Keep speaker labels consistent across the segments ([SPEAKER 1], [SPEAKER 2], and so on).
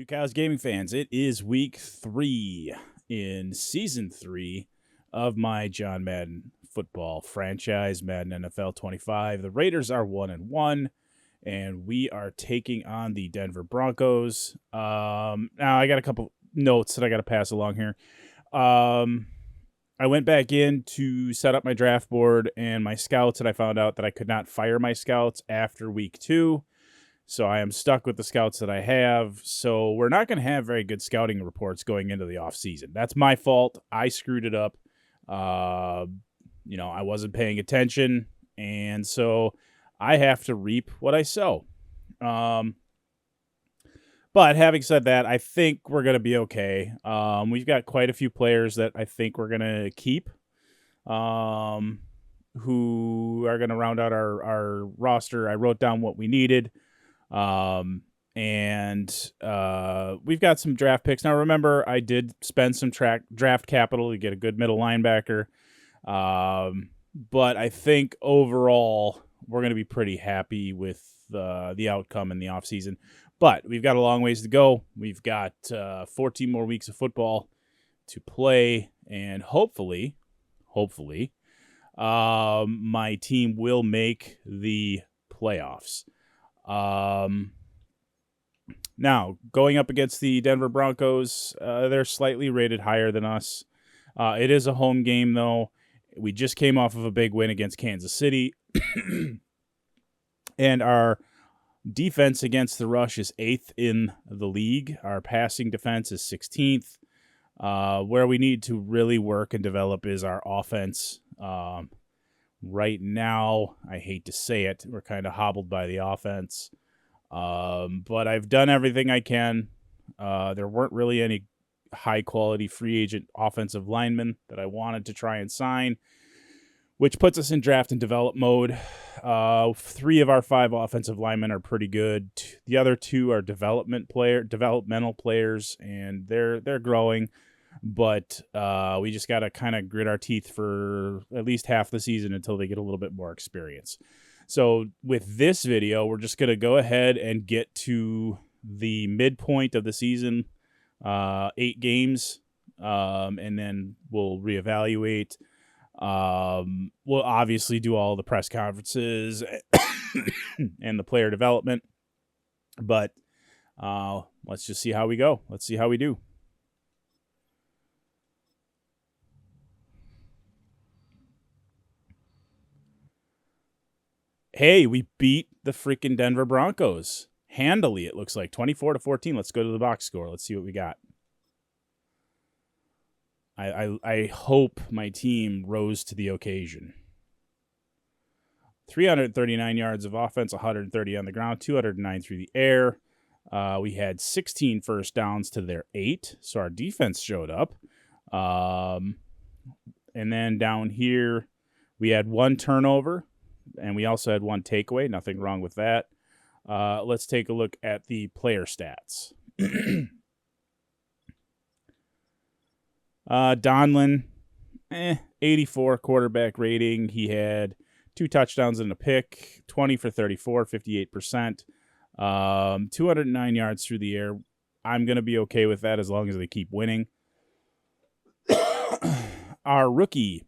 [SPEAKER 1] Two Cows Gaming fans, it is week 3 in season 3 of my John Madden football franchise, Madden NFL 25. The Raiders are 1-1, and we are taking on the Denver Broncos. Now I got a couple notes that I got to pass along here. I went back in to set up my draft board and my scouts, and I found out that I could not fire my scouts after week 2. So I am stuck with the scouts that I have. So we're not going to have very good scouting reports going into the offseason. That's my fault. I screwed it up. I wasn't paying attention. And so I have to reap what I sow. But having said that, I think we're going to be okay. We've got quite a few players that I think we're going to keep, who are going to round out our roster. I wrote down what we needed. We've got some draft picks. Now, remember, I did spend some draft capital to get a good middle linebacker. But I think overall we're going to be pretty happy with the outcome in the offseason. But we've got a long ways to go. We've got 14 more weeks of football to play, and hopefully, my team will make the playoffs. Now, going up against the Denver Broncos, they're slightly rated higher than us. It is a home game, though. We just came off of a big win against Kansas City. And our defense against the rush is 8th in the league. Our passing defense is 16th. Where we need to really work and develop is our offense. Right now, I hate to say it, we're kind of hobbled by the offense. But I've done everything I can. There weren't really any high-quality free agent offensive linemen that I wanted to try and sign, which puts us in draft and develop mode. 3 of our 5 offensive linemen are pretty good. The other 2 are developmental players, and they're growing. But we just got to kind of grit our teeth for at least half the season until they get a little bit more experience. So with this video, we're just going to go ahead and get to the midpoint of the season, 8 games, and then we'll reevaluate. We'll obviously do all the press conferences and the player development. But let's just see how we go. Let's see how we do. Hey, we beat the freaking Denver Broncos. Handily, it looks like. 24-14. Let's go to the box score. Let's see what we got. I hope my team rose to the occasion. 339 yards of offense, 130 on the ground, 209 through the air. We had 16 first downs to their 8, so our defense showed up. And then down here, we had 1 turnover. And we also had 1 takeaway. Nothing wrong with that. Let's take a look at the player stats. Donlin, 84 quarterback rating. He had 2 touchdowns and a pick, 20 for 34, 58%. 209 yards through the air. I'm going to be okay with that as long as they keep winning. Our rookie,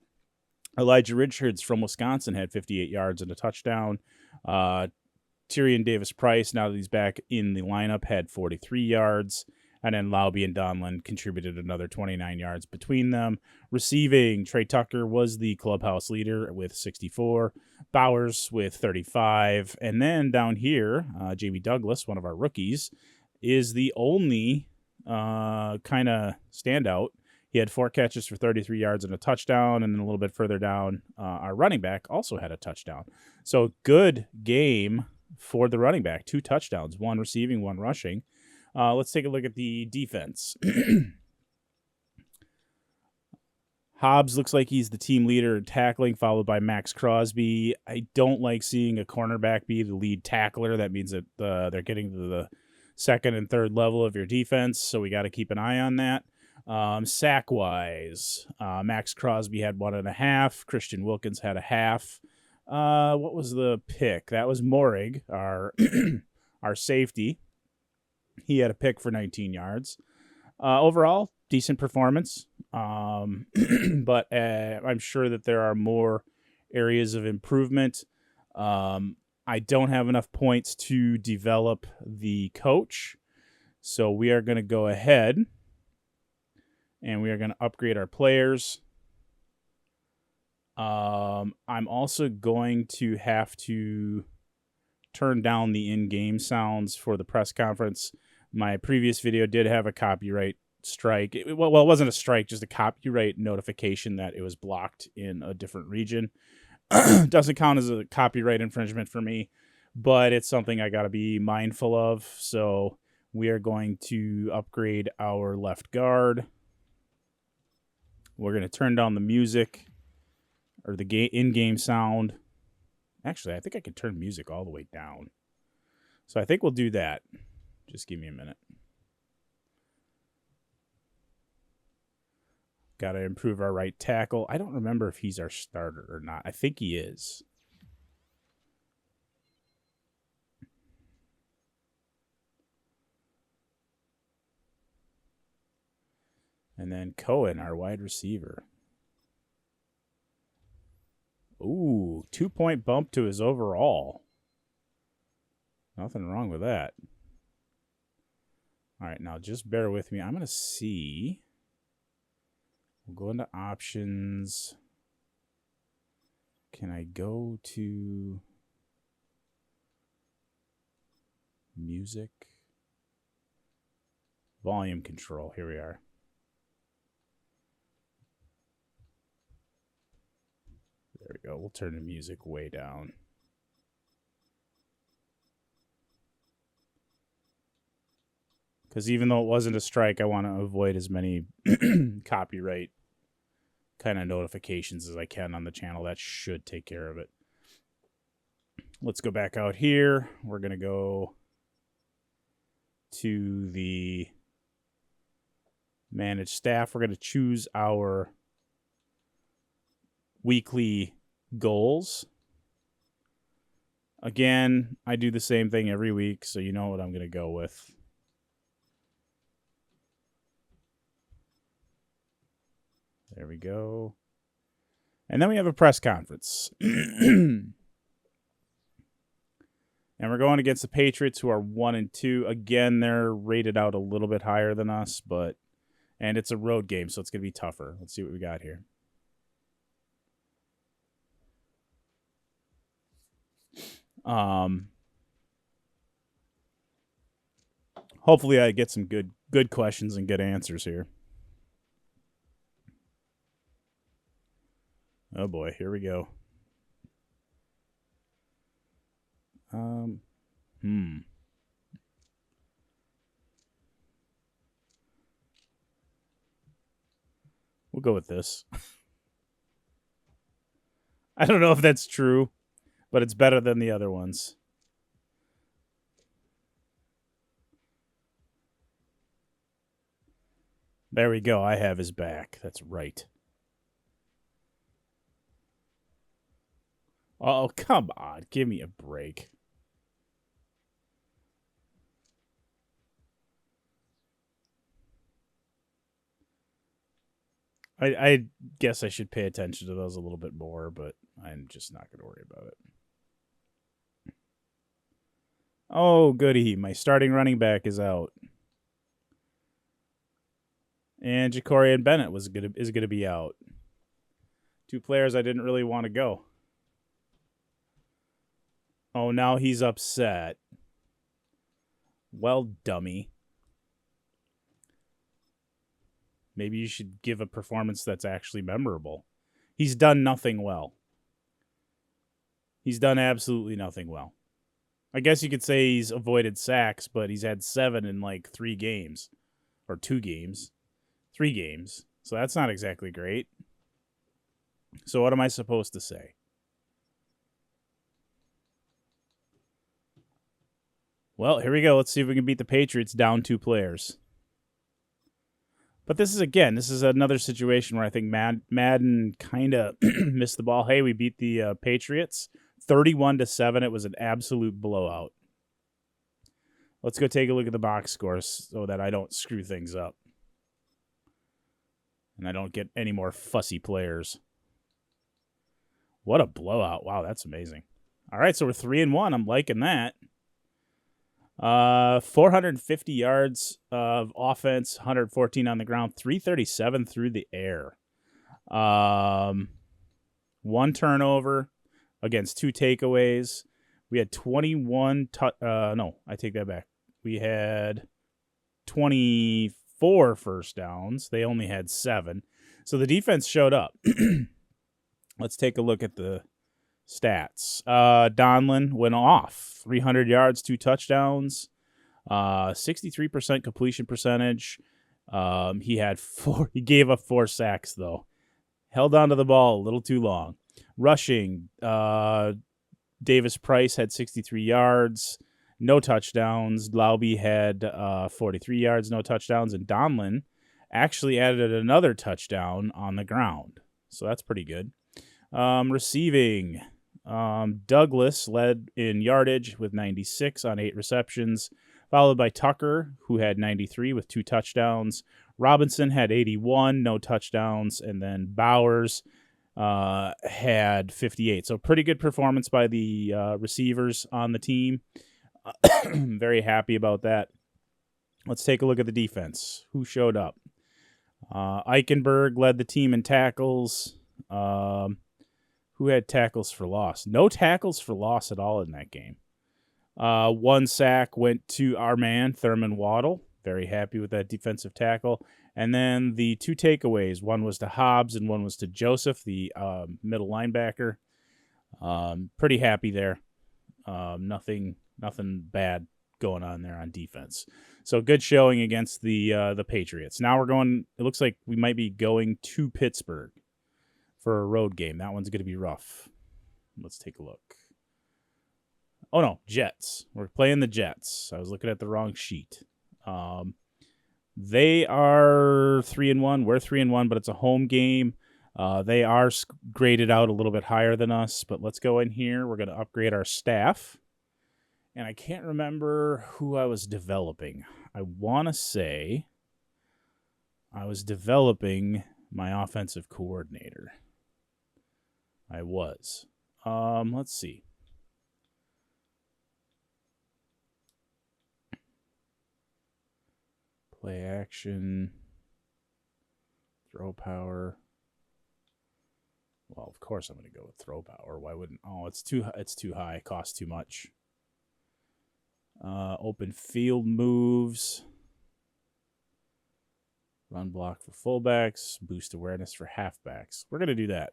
[SPEAKER 1] Elijah Richards from Wisconsin, had 58 yards and a touchdown. Tyrion Davis-Price, now that he's back in the lineup, had 43 yards. And then Laube and Donlin contributed another 29 yards between them. Receiving, Trey Tucker was the clubhouse leader with 64. Bowers with 35. And then down here, Jamie Douglas, one of our rookies, is the only kind of standout. He had 4 catches for 33 yards and a touchdown, and then a little bit further down, our running back also had a touchdown. So good game for the running back. 2 touchdowns, 1 receiving, 1 rushing. Let's take a look at the defense. Hobbs looks like he's the team leader in tackling, followed by Max Crosby. I don't like seeing a cornerback be the lead tackler. That means that they're getting to the second and third level of your defense, so we got to keep an eye on that. Sack-wise, Max Crosby had 1.5. Christian Wilkins had a half. What was the pick? That was Morig, our our safety. He had a pick for 19 yards. Overall, decent performance. But I'm sure that there are more areas of improvement. I don't have enough points to develop the coach. So we are going to go ahead and we are going to upgrade our players. I'm also going to have to turn down the in-game sounds for the press conference. My previous video did have a copyright strike. It wasn't a strike, just a copyright notification that it was blocked in a different region. Doesn't count as a copyright infringement for me, but it's something I got to be mindful of. So we are going to upgrade our left guard. We're going to turn down the music or the in-game sound. Actually, I think I can turn music all the way down. So I think we'll do that. Just give me a minute. Got to improve our right tackle. I don't remember if he's our starter or not. I think he is. And then Cohen, our wide receiver. Ooh, 2-point bump to his overall. Nothing wrong with that. All right, now just bear with me. I'm going to see. We'll go into options. Can I go to music? Volume control. Here we are. There we go. We'll turn the music way down. Because even though it wasn't a strike, I want to avoid as many copyright kind of notifications as I can on the channel. That should take care of it. Let's go back out here. We're going to go to the manage staff. We're going to choose our weekly goals. Again, I do the same thing every week, so you know what I'm going to go with. There we go. And then we have a press conference. And we're going against the Patriots, who are 1-2. Again, they're rated out a little bit higher than us, and it's a road game, so it's going to be tougher. Let's see what we got here. Hopefully I get some good questions and good answers here. Oh boy, here we go. We'll go with this. I don't know if that's true, but it's better than the other ones. There we go. I have his back. That's right. Oh, come on. Give me a break. I guess I should pay attention to those a little bit more, but I'm just not going to worry about it. Oh, goody. My starting running back is out. And Jacorian Bennett is going to be out. Two players I didn't really want to go. Oh, now he's upset. Well, dummy. Maybe you should give a performance that's actually memorable. He's done nothing well. He's done absolutely nothing well. I guess you could say he's avoided sacks, but he's had 7 in like 3 games. Or 2 games. 3 games. So that's not exactly great. So what am I supposed to say? Well, here we go. Let's see if we can beat the Patriots down 2 players. But this is another situation where I think Madden kind of missed the ball. Hey, we beat the Patriots 31-7. It was an absolute blowout. Let's go take a look at the box scores so that I don't screw things up. And I don't get any more fussy players. What a blowout. Wow, that's amazing. All right, so we're 3-1. I'm liking that. 450 yards of offense, 114 on the ground, 337 through the air. 1 turnover against 2 takeaways. We had 21 no, I take that back. We had 24 first downs. They only had 7. So the defense showed up. Let's take a look at the stats. Donlin went off. 300 yards, 2 touchdowns, 63% completion percentage. He gave up 4 sacks, though. Held onto the ball a little too long. Rushing, Davis Price had 63 yards, no touchdowns. Lauby had 43 yards, no touchdowns. And Donlin actually added another touchdown on the ground. So that's pretty good. Receiving, Douglas led in yardage with 96 on 8 receptions, followed by Tucker, who had 93 with 2 touchdowns. Robinson had 81, no touchdowns, and then Bowers had 58. So pretty good performance by the receivers on the team. Very happy about that. Let's take a look at the defense. Who showed up? Eichenberg led the team in tackles. Who had tackles for loss? No tackles for loss at all in that game. 1 sack went to our man, Thurman Waddle. Very happy with that defensive tackle. And then the 2 takeaways. One was to Hobbs and one was to Joseph, the middle linebacker. Pretty happy there. Nothing bad going on there on defense. So good showing against the Patriots. Now we're going. It looks like we might be going to Pittsburgh for a road game. That one's going to be rough. Let's take a look. Oh, no, Jets. We're playing the Jets. I was looking at the wrong sheet. They are 3-1. We're 3-1, but it's a home game. They are graded out a little bit higher than us, but let's go in here. We're going to upgrade our staff. And I can't remember who I was developing. I want to say I was developing my offensive coordinator. I was. Let's see. Play action. Throw power. Well, of course I'm going to go with throw power. Why wouldn't? Oh, it's too high. It costs too much. Open field moves. Run block for fullbacks. Boost awareness for halfbacks. We're going to do that.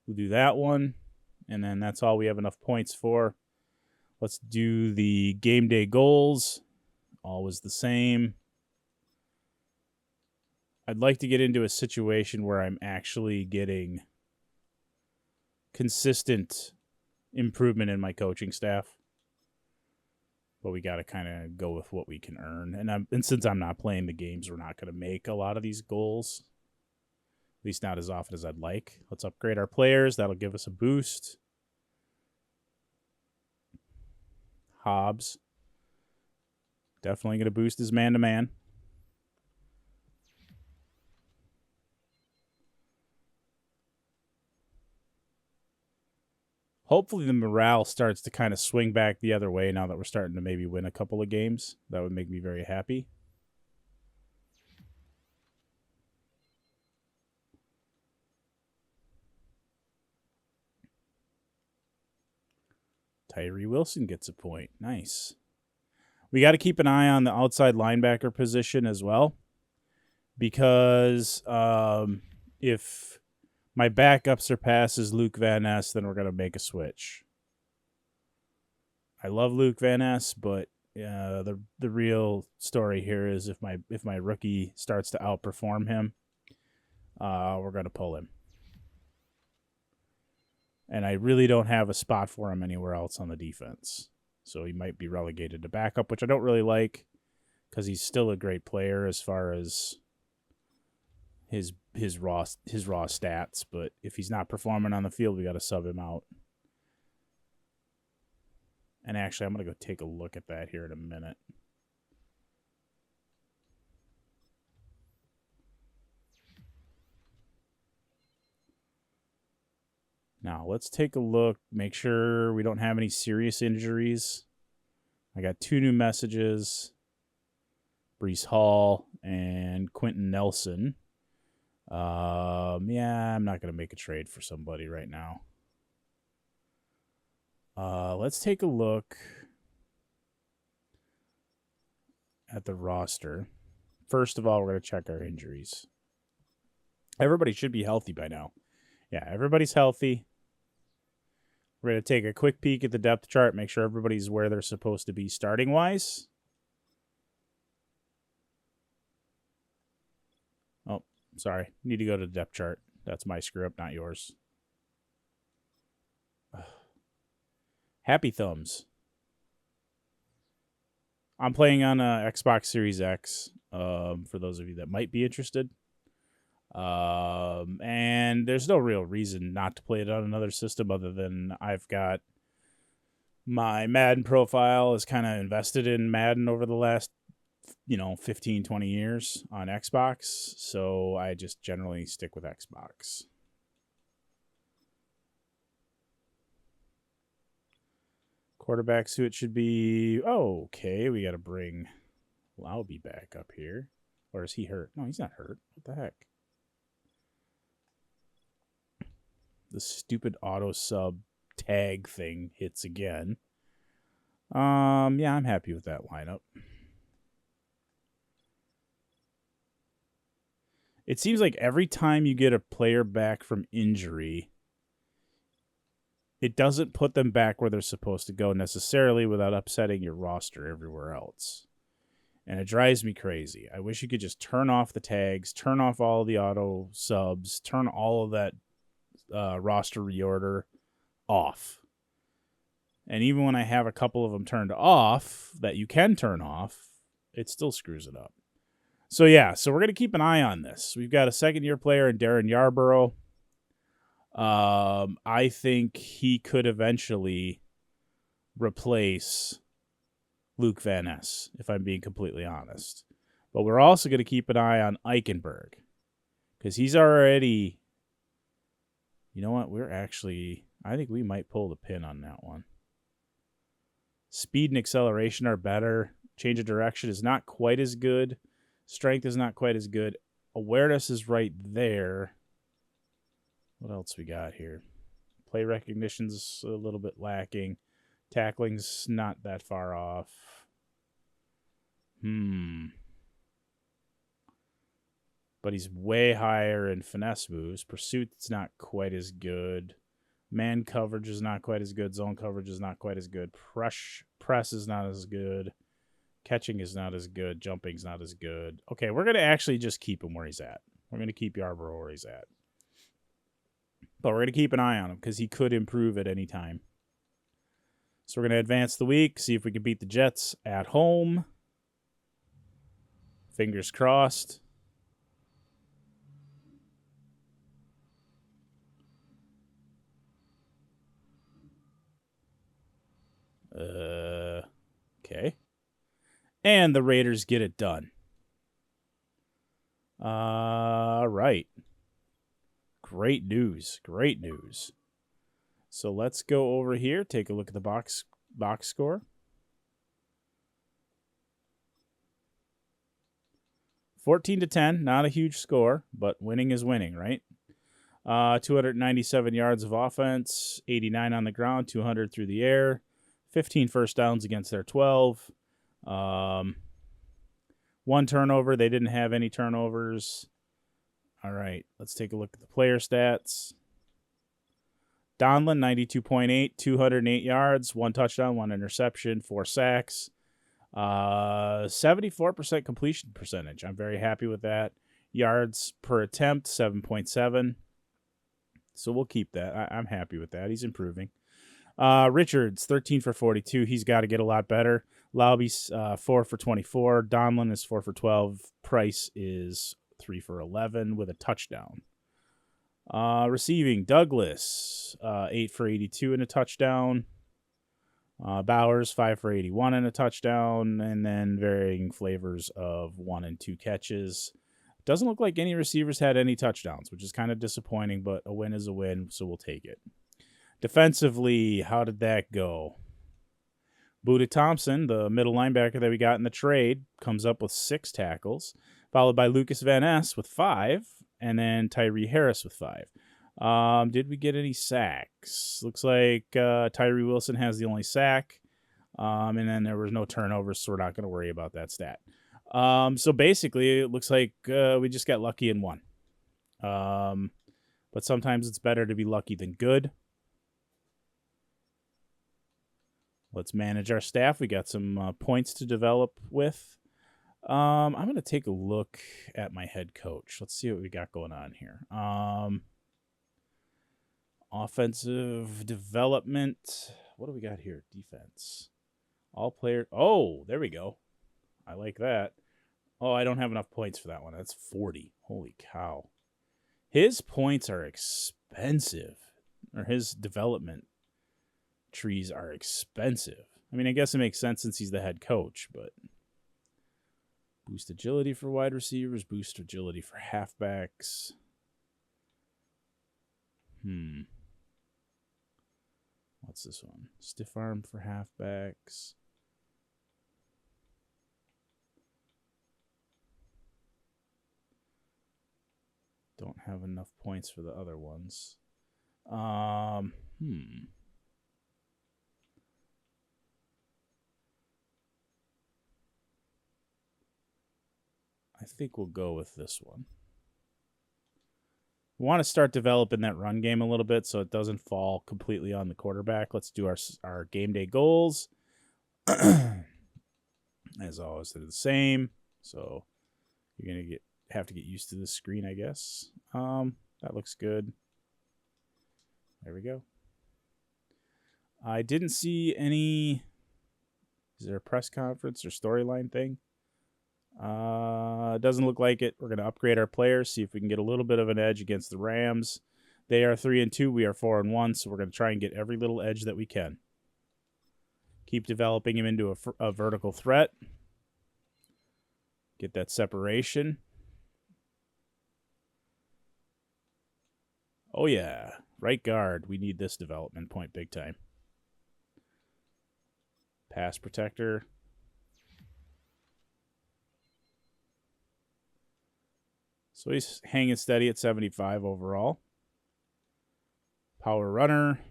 [SPEAKER 1] We'll do that one. And then that's all we have enough points for. Let's do the game day goals. Always the same. I'd like to get into a situation where I'm actually getting consistent improvement in my coaching staff. But we got to kind of go with what we can earn. And since I'm not playing the games, we're not going to make a lot of these goals. At least not as often as I'd like. Let's upgrade our players. That'll give us a boost. Hobbs. Definitely going to boost his man-to-man. Hopefully the morale starts to kind of swing back the other way now that we're starting to maybe win a couple of games. That would make me very happy. Tyree Wilson gets a point. Nice. We got to keep an eye on the outside linebacker position as well. Because if my backup surpasses Luke Van Ness, then we're going to make a switch. I love Luke Van Ness, but the real story here is if my rookie starts to outperform him, we're going to pull him. And I really don't have a spot for him anywhere else on the defense. So he might be relegated to backup, which I don't really like because he's still a great player as far as his raw stats. But if he's not performing on the field, we got to sub him out. And actually, I'm going to go take a look at that here in a minute. Now, let's take a look, make sure we don't have any serious injuries. I got 2 new messages, Brees Hall and Quentin Nelson. Yeah, I'm not going to make a trade for somebody right now. Let's take a look at the roster. First of all, we're going to check our injuries. Everybody should be healthy by now. Yeah, everybody's healthy. We're going to take a quick peek at the depth chart, make sure everybody's where they're supposed to be starting-wise. Oh, sorry. Need to go to the depth chart. That's my screw-up, not yours. Happy thumbs. I'm playing on Xbox Series X, for those of you that might be interested. And there's no real reason not to play it on another system other than I've got my Madden profile is kind of invested in Madden over the last, 15, 20 years on Xbox. So I just generally stick with Xbox. Quarterback suit should be okay. We got to bring Laube back up here. Or is he hurt? No, he's not hurt. What the heck? The stupid auto sub tag thing hits again. Yeah, I'm happy with that lineup. It seems like every time you get a player back from injury, it doesn't put them back where they're supposed to go necessarily without upsetting your roster everywhere else. And it drives me crazy. I wish you could just turn off the tags, turn off all the auto subs, turn all of that roster reorder off. And even when I have a couple of them turned off that you can turn off, it still screws it up. So yeah, so we're going to keep an eye on this. We've got a second-year player in Darren Yarborough. I think he could eventually replace Luke Van Ness, if I'm being completely honest. But we're also going to keep an eye on Eichenberg because he's already... You know what? I think we might pull the pin on that one. Speed and acceleration are better. Change of direction is not quite as good. Strength is not quite as good. Awareness is right there. What else we got here? Play recognition's a little bit lacking. Tackling's not that far off. But he's way higher in finesse moves. Pursuit's not quite as good. Man coverage is not quite as good. Zone coverage is not quite as good. Press is not as good. Catching is not as good. Jumping's not as good. Okay, we're going to actually just keep him where he's at. We're going to keep Yarborough where he's at. But we're going to keep an eye on him because he could improve at any time. So we're going to advance the week, see if we can beat the Jets at home. Fingers crossed. Okay. And the Raiders get it done. Right. Great news. Great news. So let's go over here, take a look at the box score. 14-10, not a huge score, but winning is winning, right? 297 yards of offense, 89 on the ground, 200 through the air, 15 first downs against their 12. 1 turnover. They didn't have any turnovers. All right, let's take a look at the player stats. Donlin, 92.8, 208 yards, 1 touchdown, 1 interception, 4 sacks. 74% completion percentage. I'm very happy with that. Yards per attempt, 7.7. So we'll keep that. I'm happy with that. He's improving. Richards, 13 for 42. He's got to get a lot better. Laube's 4 for 24. Donlin is 4 for 12. Price is 3 for 11 with a touchdown. Receiving, Douglas, 8 for 82 and a touchdown. Bowers, 5 for 81 and a touchdown, and then varying flavors of 1 and 2 catches. Doesn't look like any receivers had any touchdowns, which is kind of disappointing, but a win is a win, so we'll take it. Defensively, how did that go? Buda Thompson, the middle linebacker that we got in the trade, comes up with 6 tackles, followed by Lucas Van Ness with 5, and then Tyree Harris with 5. Did we get any sacks? Looks like Tyree Wilson has the only sack, and then there was no turnovers, so we're not going to worry about that stat. So basically, it looks like we just got lucky and won. But sometimes it's better to be lucky than good. Let's manage our staff. We got some points to develop with. I'm going to take a look at my head coach. Let's see what we got going on here. Offensive development. What do we got here? Defense. All players. Oh, there we go. I like that. Oh, I don't have enough points for that one. That's 40. Holy cow. His points are expensive. Or his development trees are expensive. I mean, I guess it makes sense since he's the head coach, but boost agility for wide receivers, boost agility for halfbacks. What's this one? Stiff arm for halfbacks. Don't have enough points for the other ones. I think we'll go with this one. We want to start developing that run game a little bit so it doesn't fall completely on the quarterback. Let's do our game day goals. As always, they're the same. So you're going to have to get used to this screen, I guess. That looks good. There we go. I didn't see any... Is there a press conference or storyline thing? Doesn't look like it. We're going to upgrade our players, see if we can get a little bit of an edge against the Rams. They are 3-2. We are 4-1, so we're going to try and get every little edge that we can. Keep developing him into a vertical threat. Get that separation. Oh, yeah. Right guard. We need this development point big time. Pass protector. So he's hanging steady at 75 overall. Power runner.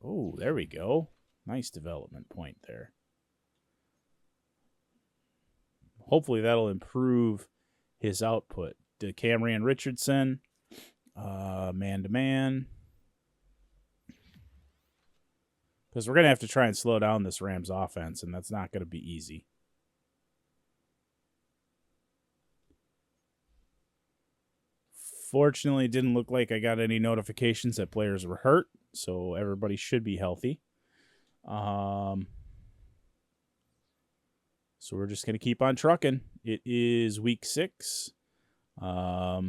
[SPEAKER 1] Oh, there we go. Nice development point there. Hopefully that'll improve his output. Camryn Richardson. Man-to-man. Because we're going to have to try and slow down this Rams offense, and that's not going to be easy. Fortunately, it didn't look like I got any notifications that players were hurt, so everybody should be healthy. So we're just going to keep on trucking. It is week 6. All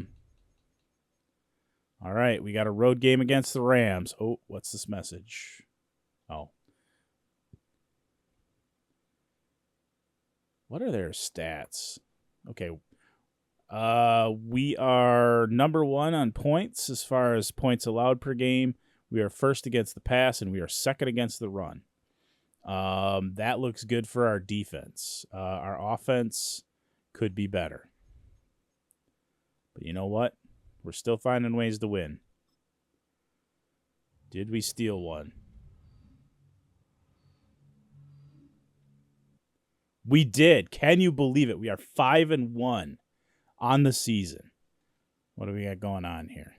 [SPEAKER 1] right, we got a road game against the Rams. Oh, what's this message? Oh. What are their stats? Okay. We are number 1 on points as far as points allowed per game. We are first against the pass, and we are second against the run. That looks good for our defense. Our offense could be better. But you know what? We're still finding ways to win. Did we steal one? We did. Can you believe it? We are 5-1 on the season. What do we got going on here?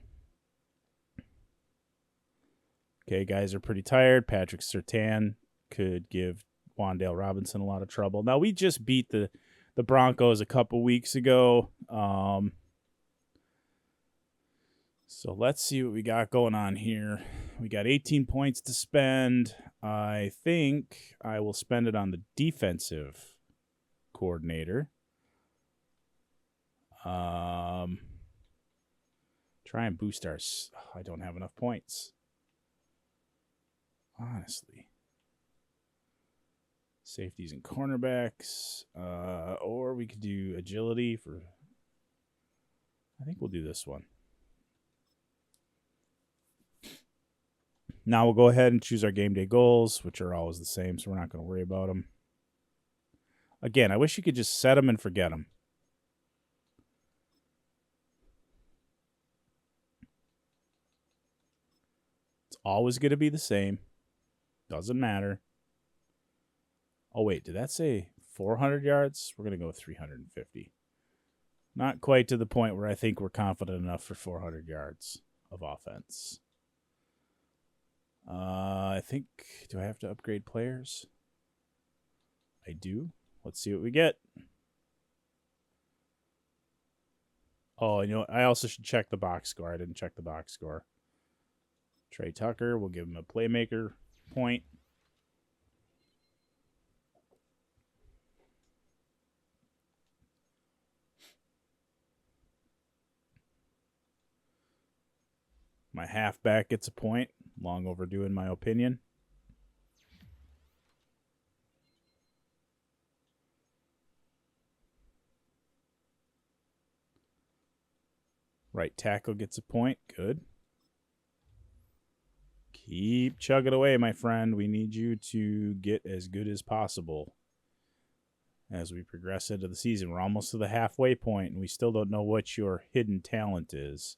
[SPEAKER 1] Okay, guys are pretty tired. Patrick Surtain could give Wan'Dale Robinson a lot of trouble. Now, we just beat the Broncos a couple weeks ago. So let's see what we got going on here. We got 18 points to spend. I think I will spend it on the defensive coordinator. Try and boost our... I don't have enough points. honestly. Safeties and cornerbacks. Or we could do agility for... I think we'll do this one. Now we'll go ahead and choose our game day goals, which are always the same, so we're not going to worry about them. Again, I wish you could just set them and forget them. It's always going to be the same. Doesn't matter. Oh, wait, did that say 400 yards? We're going to go 350. Not quite to the point where I think we're confident enough for 400 yards of offense. I think, do I have to upgrade players? I do. Let's see what we get. Oh, you know what? I also should check the box score. I didn't check the box score. Trey Tucker, we'll give him a playmaker point. My halfback gets a point. Long overdue in my opinion. Right tackle gets a point. Good. Keep chugging away, my friend. We need you to get as good as possible as we progress into the season. We're almost to the halfway point, and we still don't know what your hidden talent is.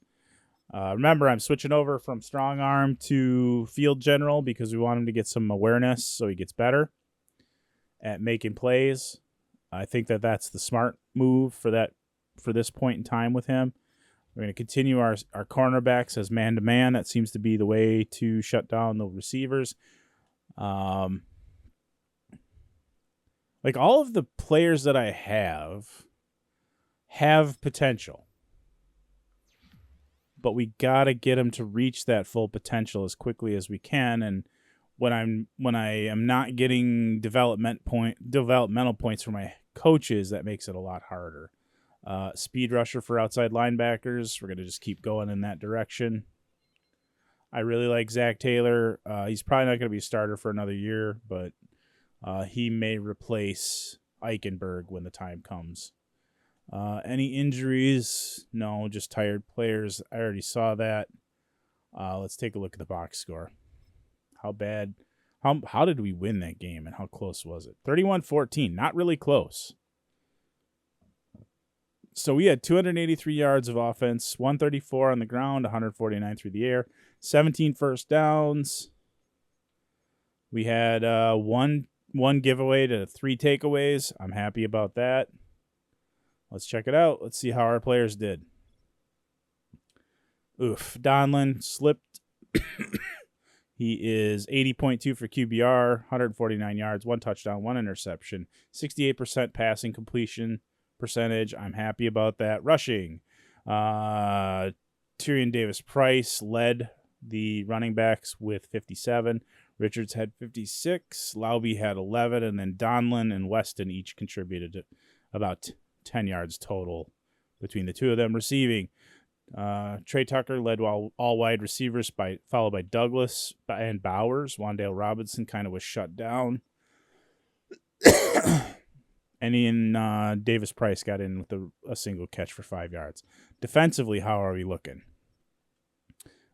[SPEAKER 1] Remember, I'm switching over from strong arm to field general because we want him to get some awareness so he gets better at making plays. I think that that's the smart move for this point in time with him. We're going to continue our cornerbacks as man-to-man. That seems to be the way to shut down the receivers. Like all of the players that I have potential. But we got to get them to reach that full potential as quickly as we can. And when I am not getting developmental points from my coaches, that makes it a lot harder. Speed rusher for outside linebackers. We're going to just keep going in that direction. I really like Zach Taylor. He's probably not going to be a starter for another year, but he may replace Eichenberg when the time comes. Any injuries? No, just tired players. I already saw that. Let's take a look at the box score. How bad? How did we win that game, and how close was it? 31-14. Not really close. So we had 283 yards of offense, 134 on the ground, 149 through the air, 17 first downs. We had one giveaway to 3 takeaways. I'm happy about that. Let's check it out. Let's see how our players did. Oof. Donlin slipped. He is 80.2 for QBR, 149 yards, 1 touchdown, 1 interception, 68% passing completion percentage. I'm happy about that. Rushing. Tyrion Davis-Price led the running backs with 57. Richards had 56. Laube had 11. And then Donlin and Weston each contributed about 10 yards total between the two of them. Receiving, Trey Tucker led all wide receivers, followed by Douglas and Bowers. Wan'Dale Robinson kind of was shut down. And Ian Davis-Price got in with a single catch for 5 yards. Defensively, how are we looking?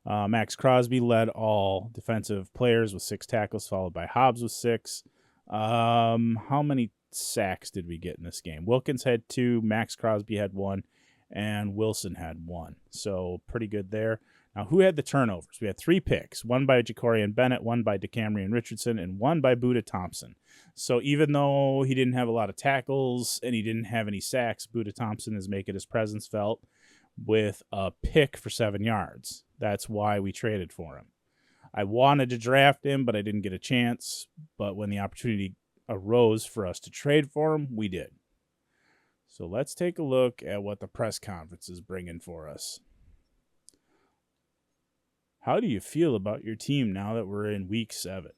[SPEAKER 1] Max Crosby led all defensive players with 6 tackles, followed by Hobbs with 6. How many sacks did we get in this game? Wilkins had 2, Max Crosby had 1, and Wilson had 1. So pretty good there. Now, who had the turnovers? We had 3 picks, 1 by Jacorian Bennett, 1 by DeCamerion Richardson, and 1 by Buda Thompson. So even though he didn't have a lot of tackles and he didn't have any sacks, Buda Thompson is making his presence felt with a pick for 7 yards. That's why we traded for him. I wanted to draft him, but I didn't get a chance. But when the opportunity arose for us to trade for him, we did. So let's take a look at what the press conference is bringing for us. How do you feel about your team now that we're in week 7?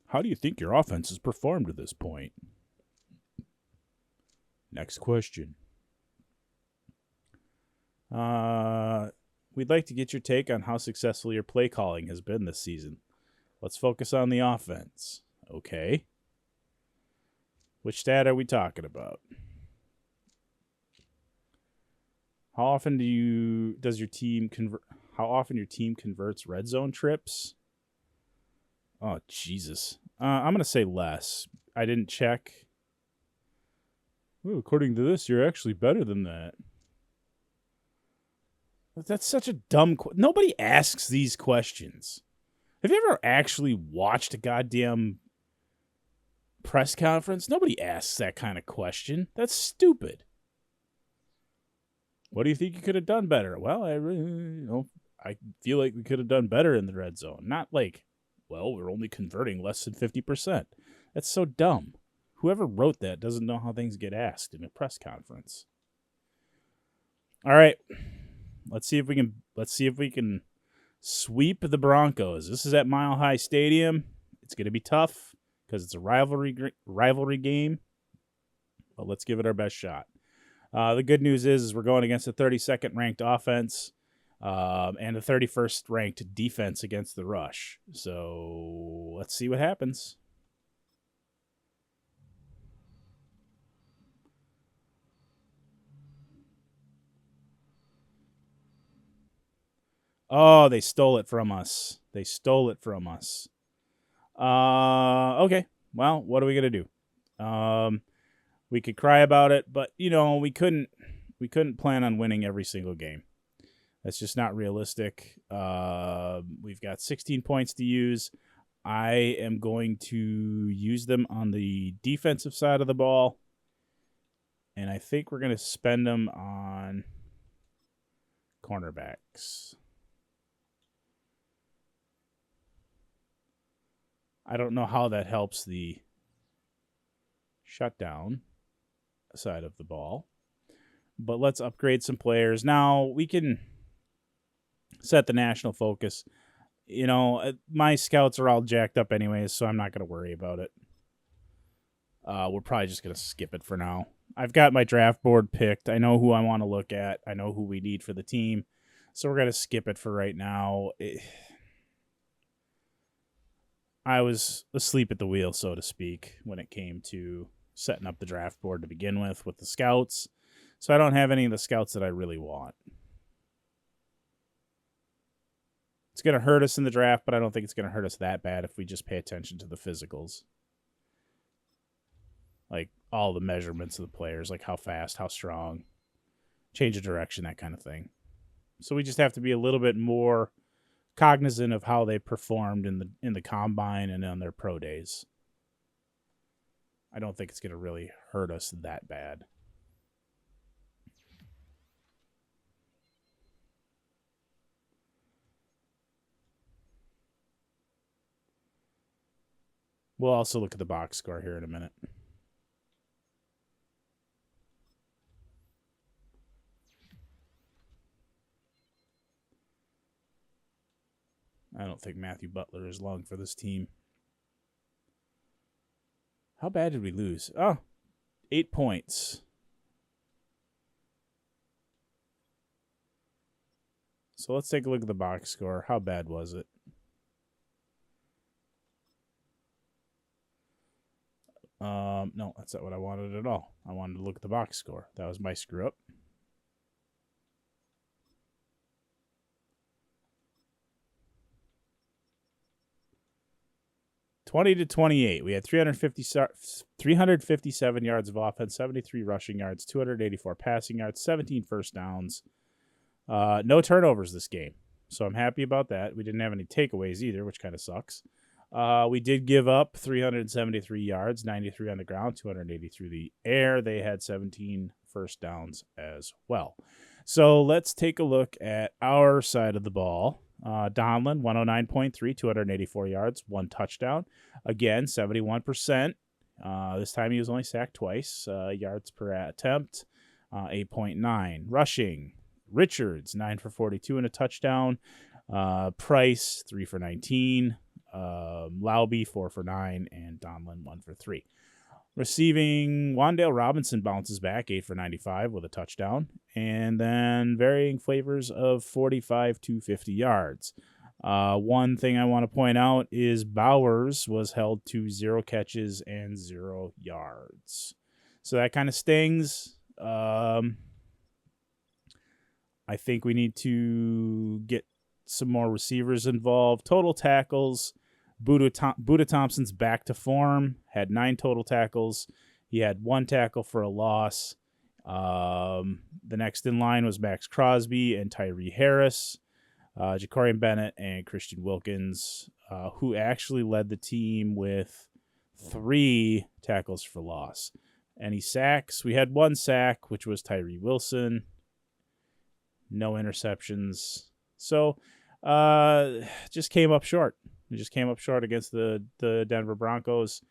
[SPEAKER 1] How do you think your offense has performed to this point? Next question. We'd like to get your take on how successful your play calling has been this season. Let's focus on the offense. Okay. Which stat are we talking about? How often does your team convert? How often your team converts red zone trips? Oh, Jesus. I'm gonna say less. I didn't check. Well, according to this, you're actually better than that. That's such a dumb. Nobody asks these questions. Have you ever actually watched a goddamn press conference? Nobody asks that kind of question. That's stupid. What do you think you could have done better? Well, I feel like we could have done better in the red zone. Not like, well, we're only converting less than 50%. That's so dumb. Whoever wrote that doesn't know how things get asked in a press conference. All right. Let's see if we can sweep the Broncos. This is at Mile High Stadium. It's going to be tough because it's a rivalry game. But let's give it our best shot. The good news is we're going against a 32nd ranked offense and a 31st ranked defense against the rush. So let's see what happens. Oh, they stole it from us. Okay. Well, what are we going to do? We could cry about it, but we couldn't plan on winning every single game. That's just not realistic. We've got 16 points to use. I am going to use them on the defensive side of the ball, and I think we're going to spend them on cornerbacks. I don't know how that helps the shutdown side of the ball, but let's upgrade some players. Now we can set the national focus. My scouts are all jacked up anyways, so I'm not going to worry about it. We're probably just going to skip it for now. I've got my draft board picked. I know who I want to look at. I know who we need for the team. So we're going to skip it for right now. I was asleep at the wheel, so to speak, when it came to setting up the draft board to begin with the scouts. So I don't have any of the scouts that I really want. It's going to hurt us in the draft, but I don't think it's going to hurt us that bad if we just pay attention to the physicals. Like all the measurements of the players, like how fast, how strong, change of direction, that kind of thing. So we just have to be a little bit more cognizant of how they performed in the combine and on their pro days. I don't think it's going to really hurt us that bad. We'll also look at the box score here in a minute. I don't think Matthew Butler is long for this team. How bad did we lose? 8 points. So let's take a look at the box score. How bad was it? No, that's not what I wanted at all. I wanted to look at the box score. That was my screw up. (20-28). We had 357 yards of offense, 73 rushing yards, 284 passing yards, 17 first downs. No turnovers this game, so I'm happy about that. We didn't have any takeaways either, which kind of sucks. We did give up 373 yards, 93 on the ground, 280 through the air. They had 17 first downs as well. So let's take a look at our side of the ball. Donlin, 109.3, 284 yards, 1 touchdown. Again, 71%. This time he was only sacked twice. Yards per attempt, 8.9. Rushing, Richards, 9 for 42 and a touchdown. Price, 3 for 19. Lauby, 4 for 9. And Donlin, 1 for 3. Receiving, Wan'Dale Robinson bounces back 8 for 95 with a touchdown. And then varying flavors of 45 to 50 yards. One thing I want to point out is Bowers was held to 0 catches and 0 yards. So that kind of stings. I think we need to get some more receivers involved. Total tackles, Buda Thompson's back to form, had 9 total tackles. He had 1 tackle for a loss. The next in line was Max Crosby and Tyree Harris, Jacorian Bennett and Christian Wilkins, who actually led the team with 3 tackles for loss. Any sacks? We had 1 sack, which was Tyree Wilson. No interceptions. So, just came up short. We just came up short against the Denver Broncos.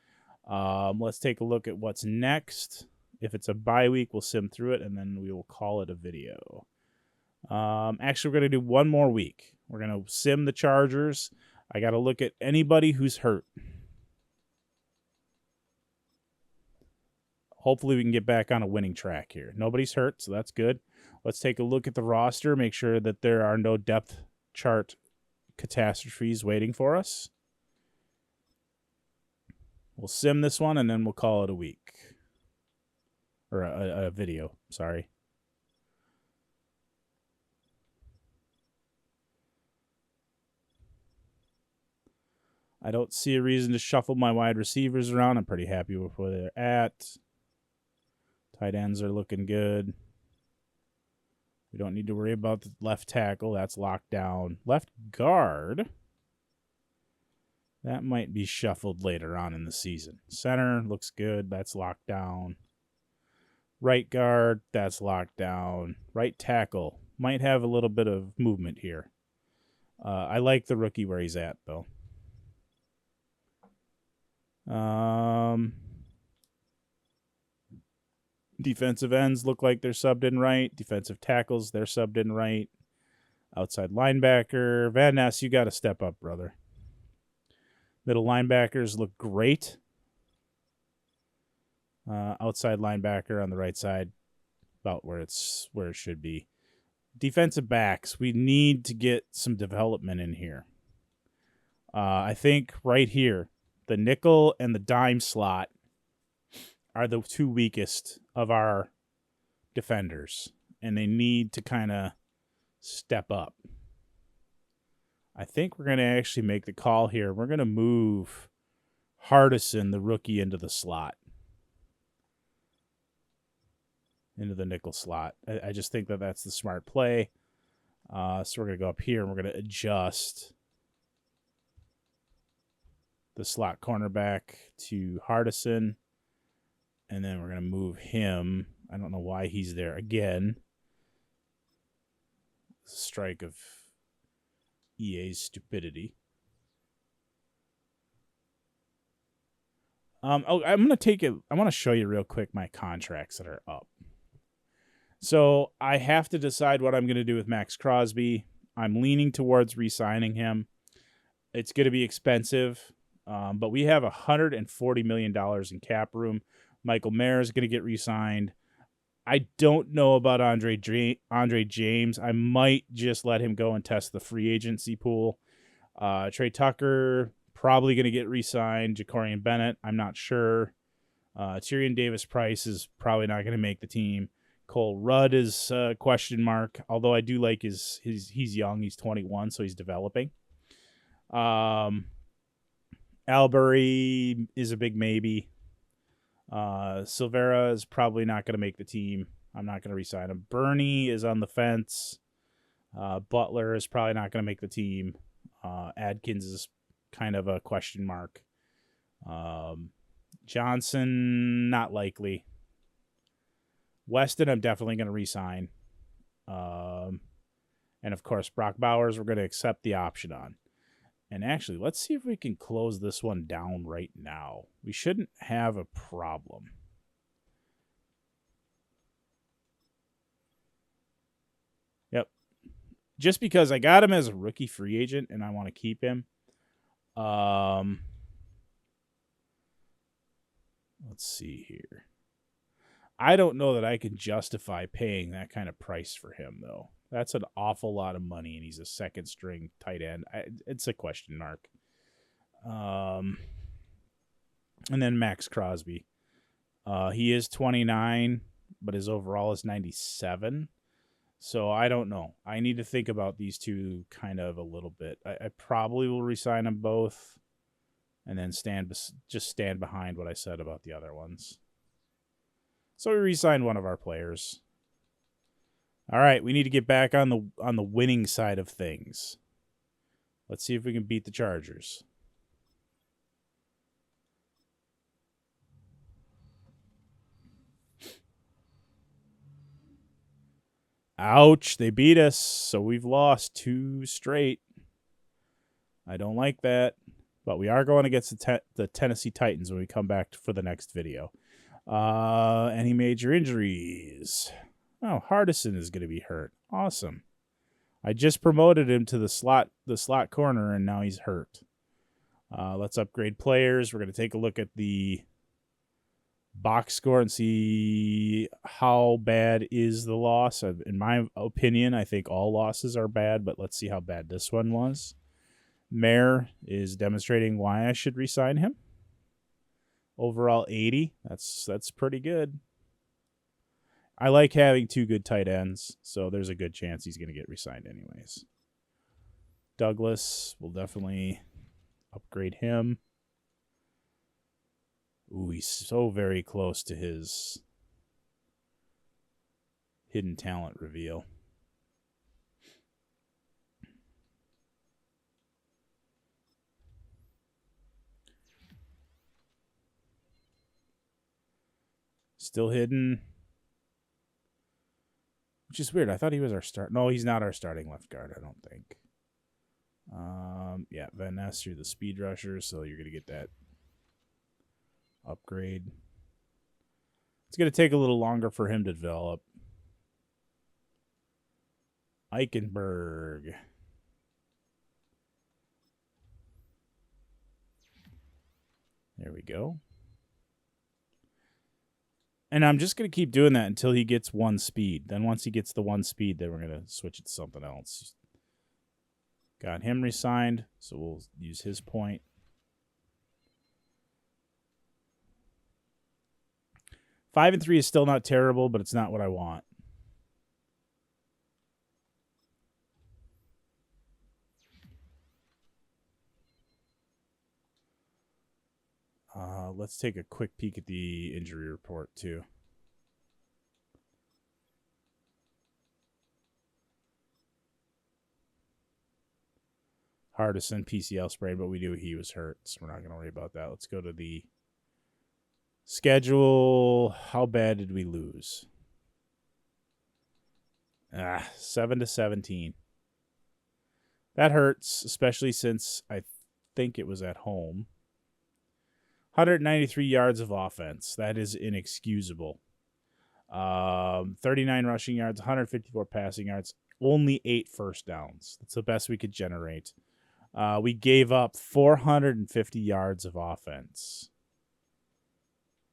[SPEAKER 1] Let's take a look at what's next. If it's a bye week, we'll sim through it, and then we will call it a video. Actually, we're going to do one more week. We're going to sim the Chargers. I got to look at anybody who's hurt. Hopefully, we can get back on a winning track here. Nobody's hurt, so that's good. Let's take a look at the roster, make sure that there are no depth chart catastrophes waiting for us. We'll sim this one, and then we'll call it a week. Or a video, sorry. I don't see a reason to shuffle my wide receivers around. I'm pretty happy with where they're at. Tight ends are looking good. We don't need to worry about the left tackle. That's locked down. Left guard. That might be shuffled later on in the season. Center looks good. That's locked down. Right guard. That's locked down. Right tackle. Might have a little bit of movement here. I like the rookie where he's at, though. Defensive ends look like they're subbed in right. Defensive tackles, they're subbed in right. Outside linebacker. Van Ness, you got to step up, brother. Middle linebackers look great. Outside linebacker on the right side, about where it should be. Defensive backs, we need to get some development in here. I think right here, the nickel and the dime slot are the 2 weakest of our defenders, and they need to kind of step up. I think we're going to actually make the call here. We're going to move Hardison, the rookie, into the slot, into the nickel slot. I just think that that's the smart play. So we're going to go up here, and we're going to adjust the slot cornerback to Hardison. And then we're going to move him. I don't know why he's there again. Strike of EA's stupidity. I'm going to take it. I want to show you real quick my contracts that are up. So I have to decide what I'm going to do with Max Crosby. I'm leaning towards re-signing him. It's going to be expensive, but we have $140 million in cap room. Michael Mayer is going to get re-signed. I don't know about Andre James. I might just let him go and test the free agency pool. Trey Tucker, probably going to get re-signed. Jacorian Bennett, I'm not sure. Tyrion Davis-Price is probably not going to make the team. Cole Rudd is a question mark, although I do like he's young. He's 21, so he's developing. Albury is a big maybe. Silvera is probably not going to make the team. I'm not going to re-sign him. Bernie is on the fence. Butler is probably not going to make the team. Adkins is kind of a question mark. Johnson, not likely. Weston, I'm definitely going to re-sign. And, of course, Brock Bowers, we're going to accept the option on. And actually, let's see if we can close this one down right now. We shouldn't have a problem. Yep. Just because I got him as a rookie free agent and I want to keep him. Let's Let's see here. I don't know that I can justify paying that kind of price for him, though. That's an awful lot of money, and he's a second string tight end. It's a question mark. And then Max Crosby. He is 29, but his overall is 97. So I don't know. I need to think about these two kind of a little bit. I probably will resign them both, and then just stand behind what I said about the other ones. So we re-signed one of our players. All right, we need to get back on the winning side of things. Let's see if we can beat the Chargers. Ouch, they beat us, so we've lost 2 straight. I don't like that, but we are going against the Tennessee Titans when we come back for the next video. Any major injuries? Oh, Hardison is going to be hurt. Awesome. I just promoted him to the slot corner, and now he's hurt. Let's upgrade players. We're going to take a look at the box score and see how bad is the loss. In my opinion, I think all losses are bad, but let's see how bad this one was. Mayer is demonstrating why I should re-sign him. Overall 80. That's pretty good. I like having 2 good tight ends, so there's a good chance he's going to get re-signed anyways. Douglas, will definitely upgrade him. Ooh, he's so very close to his hidden talent reveal. Still hidden. Which is weird. I thought he was our start. No, he's not our starting left guard, I don't think. Yeah, Van Ness, you're the speed rusher, so you're going to get that upgrade. It's going to take a little longer for him to develop. Eichenberg. There we go. And I'm just going to keep doing that until he gets 1 speed. Then once he gets the 1 speed, then we're going to switch it to something else. Got him re-signed, so we'll use his point. 5-3 is still not terrible, but it's not what I want. Let's take a quick peek at the injury report, too. Hardison, PCL sprain, but we knew he was hurt, so we're not going to worry about that. Let's go to the schedule. How bad did we lose? 7-17. That hurts, especially since I think it was at home. 193 yards of offense. That is inexcusable. 39 rushing yards, 154 passing yards, only 8 first downs. That's the best we could generate. We gave up 450 yards of offense.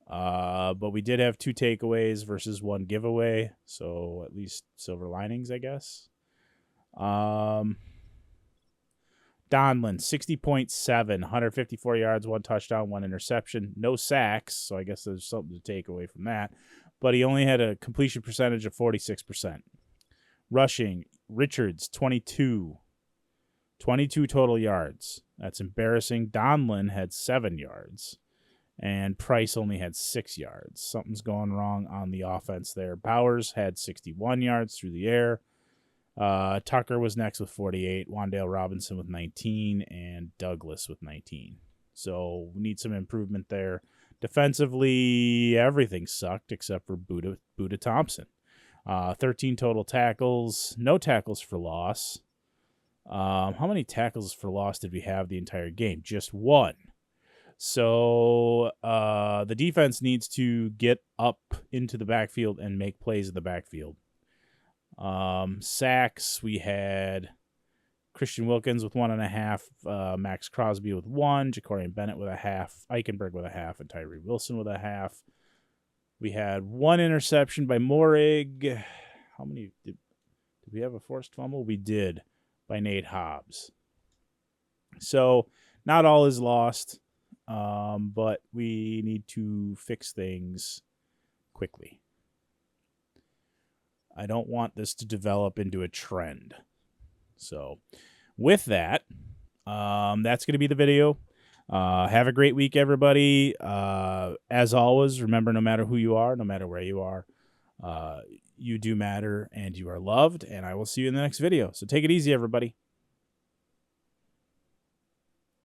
[SPEAKER 1] But we did have 2 takeaways versus 1 giveaway, so at least silver linings, I guess. Donlin, 60.7, 154 yards, 1 touchdown, 1 interception, no sacks, so I guess there's something to take away from that. But he only had a completion percentage of 46%. Rushing, Richards, 22 total yards. That's embarrassing. Donlin had 7 yards, and Price only had 6 yards. Something's going wrong on the offense there. Bowers had 61 yards through the air. Tucker was next with 48, Wan'Dale Robinson with 19, and Douglas with 19. So we need some improvement there. Defensively, everything sucked except for Buddha Thompson. 13 total tackles, no tackles for loss. How many tackles for loss did we have the entire game? Just 1. So the defense needs to get up into the backfield and make plays in the backfield. Sacks, we had Christian Wilkins with 1.5, Max Crosby with 1, Jacorian Bennett with a half, Eichenberg with a half, and Tyree Wilson with a half. We had 1 interception by Morig. How many did we have a forced fumble? We did, by Nate Hobbs. So not all is lost, but we need to fix things quickly. I don't want this to develop into a trend. So with that, that's going to be the video. Have a great week, everybody. As always, remember, no matter who you are, no matter where you are, you do matter and you are loved. And I will see you in the next video. So take it easy, everybody.